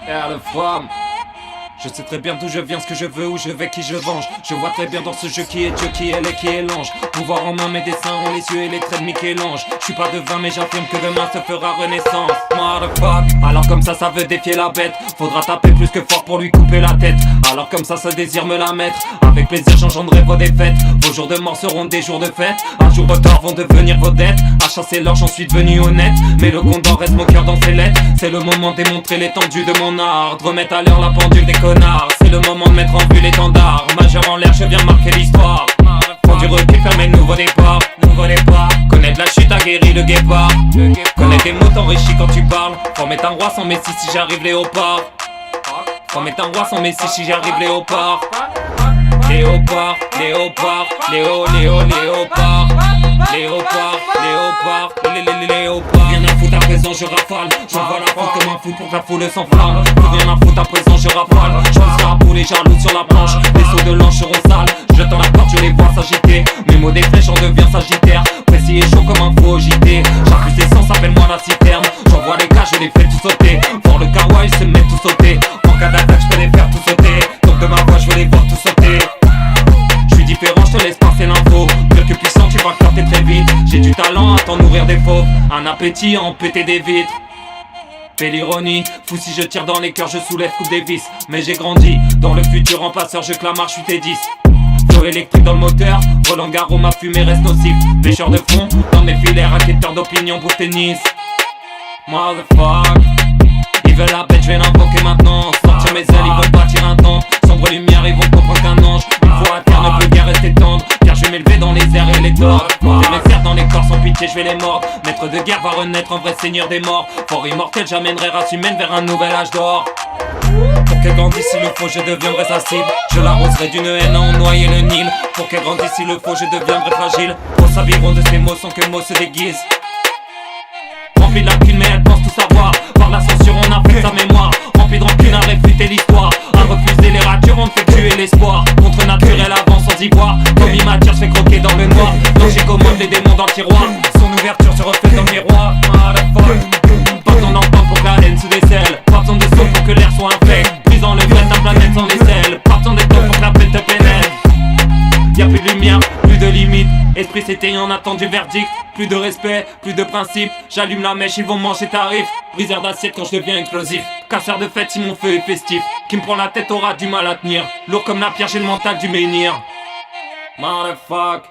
le femme. Je sais très bien d'où je viens, ce que je veux, où je vais, qui je venge. Je vois très bien dans ce jeu qui est Dieu, qui est l'est, qui est l'ange. Pouvoir en main, mes dessins ont les yeux et les traits de Michel-Ange. Je suis pas devin mais j'affirme que demain se fera renaissance. Motherfuck. Alors comme ça veut défier la bête. Faudra taper plus que fort pour lui couper la tête. Alors comme ça désire me la mettre. Avec plaisir j'engendrerai vos défaites. Vos jours de mort seront des jours de fête. Un jour retard vont devenir vos dettes. À chasser l'or j'en suis devenu honnête. Mais le condor reste mon cœur dans ses lettres. C'est le moment de démontrer l'étendue de mon art. De remettre à l'heure la pendule des connards. C'est le moment de mettre en vue l'étendard. Majeur en l'air, je viens marquer l'histoire. Prends du recul, fermer le nouveau départ. Connaître la chute a guéri le guépard. Connaître des mots t'enrichis quand tu parles. Former un roi sans Messi si j'arrive léopard. Former un roi sans Messi si j'arrive léopard. Léopard, léopard, léopard. Léopard, léopard. Rien à foutre à présent je rafale. J'envoie la foule comme un fou pour que la foule s'enflamme. Rien à foutre à présent je rafale. J'en à bout les jaloux sur la planche. Les sauts de l'ange seront sales. Je tends la corde, je les vois s'agiter. Mes mots des flèches, j'en deviens sagittaire. Précis et chaud comme un faux JT. J'accuse l'essence, appelle-moi la citerne. J'envoie les gars, je les fais tout sauter. Voir le kawaii, se met tout sauter. En cas d'attaque, je peux les faire tout sauter. Donc de ma voix, je veux les voir tout sauter. Je suis différent, je te laisse passer l'info. Mieux que puissant, tu vas flirter très vite. J'ai du talent à t'en nourrir des fauves. Un appétit à en péter des vitres. Fais l'ironie, fou si je tire dans les cœurs, je soulève, coupe des vis. Mais j'ai grandi, dans le futur en passeur, je clame, je suis T10. Flow électrique dans le moteur, Roland Garros, ma fumée reste nocive. Pêcheur de fond, dans mes filets, racketteur d'opinion pour tennis. Motherfuck, ils veulent la bête, je vais l'invoquer maintenant. Sortir mes ailes, ils veulent bâtir un temple. Sombre lumière, ils vont comprendre qu'un ange. Une fois à terre, ne peut bien rester tendre. Car je vais m'élever dans les airs et les tordre. Des messieurs dans les corps sans pitié, je vais les mordre. Maître de guerre va renaître, un vrai seigneur des morts. Fort immortel, j'amènerai race humaine vers un nouvel âge d'or. Pour qu'elle grandisse s'il le faut, je deviendrai sa cible. Je l'arroserai d'une haine à en noyer le Nil. Pour qu'elle grandisse s'il le faut, je deviendrai fragile. Pour s'habilleront de ces mots sans que mots se déguisent. Rempli de lacunes mais elle pense tout savoir. Par la censure on a fait sa mémoire. Rempli de rancune à réfuter l'histoire. À refuser les ratures on ne fait tuer l'espoir. Contre naturel avant sans y voir. Comme immature je fais croquer dans le noir. Donc j'ai commande les démons dans le tiroir. Son ouverture se reflète dans le miroir. Pas besoin d'entendre pour que la haine se décèle. Pas besoin de son pour que l'air soit infect. Brisant le vrai ta planète sans l'aisselle. Pas besoin des temps pour que la peine te pénètre. Y'a plus de lumière, plus de limite. Esprit s'éteignant, on attend du verdict. Plus de respect, plus de principe. J'allume la mèche, ils vont manger tarif. Briseur d'assiette quand je deviens explosif. Casseur de fête si mon feu est festif. Qui me prend la tête aura du mal à tenir. Lourd comme la pierre, j'ai le mental du menhir. Motherfuck.